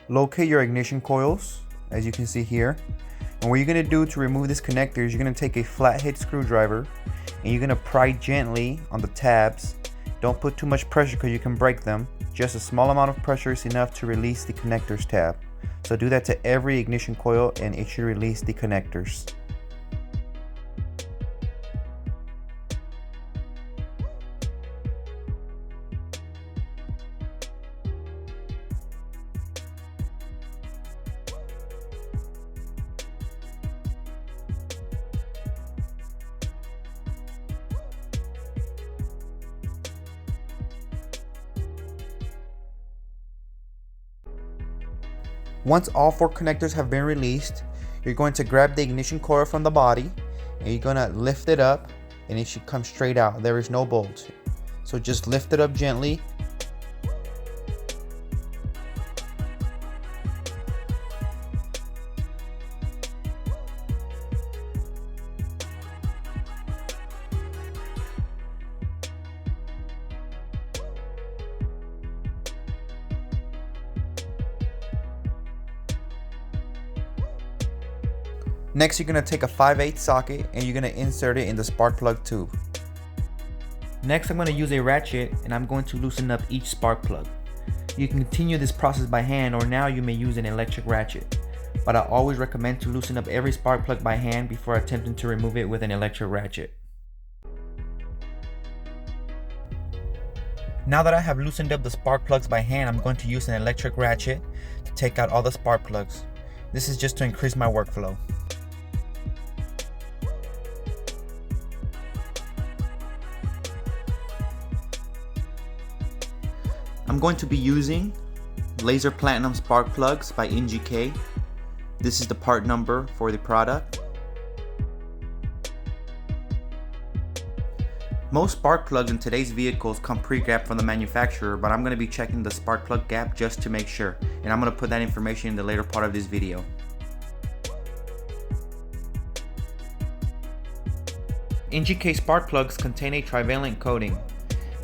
Locate your ignition coils, as you can see here. And what you're going to do to remove this connector is you're going to take a flathead screwdriver and you're going to pry gently on the tabs. Don't put too much pressure because you can break them. Just a small amount of pressure is enough to release the connectors tab. So do that to every ignition coil and it should release the connectors. Once all 4 connectors have been released, you're going to grab the ignition coil from the body and you're going to lift it up and it should come straight out. There is no bolt. So just lift it up gently. Next, you're going to take a 5/8 socket and you're going to insert it in the spark plug tube. Next, I'm going to use a ratchet and I'm going to loosen up each spark plug. You can continue this process by hand or now you may use an electric ratchet. But I always recommend to loosen up every spark plug by hand before attempting to remove it with an electric ratchet. Now that I have loosened up the spark plugs by hand, I'm going to use an electric ratchet to take out all the spark plugs. This is just to increase my workflow. I'm going to be using Laser Platinum spark plugs by NGK. This is the part number for the product. Most spark plugs in today's vehicles come pre-gapped from the manufacturer, but I'm going to be checking the spark plug gap just to make sure, and I'm going to put that information in the later part of this video. NGK spark plugs contain a trivalent coating.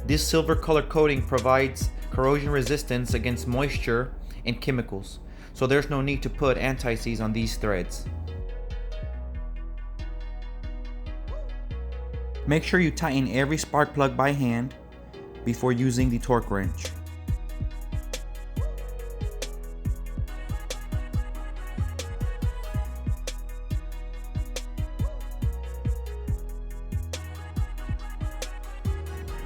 This silver color coating provides corrosion resistance against moisture and chemicals, so there's no need to put anti-seize on these threads. Make sure you tighten every spark plug by hand before using the torque wrench.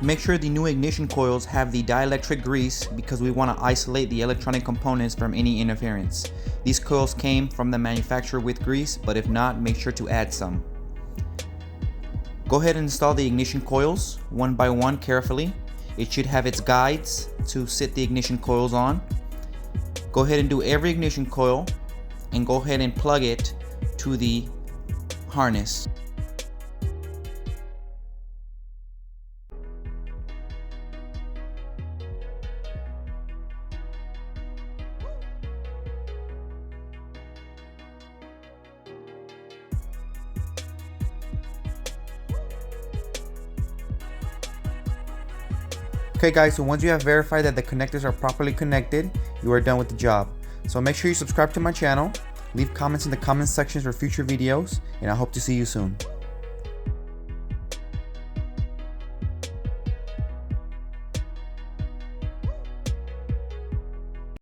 Make sure the new ignition coils have the dielectric grease because we want to isolate the electronic components from any interference. These coils came from the manufacturer with grease, but if not, make sure to add some. Go ahead and install the ignition coils one by one carefully. It should have its guides to sit the ignition coils on. Go ahead and do every ignition coil and go ahead and plug it to the harness. Okay guys, so once you have verified that the connectors are properly connected, you are done with the job. So make sure you subscribe to my channel, leave comments in the comment sections for future videos, and I hope to see you soon.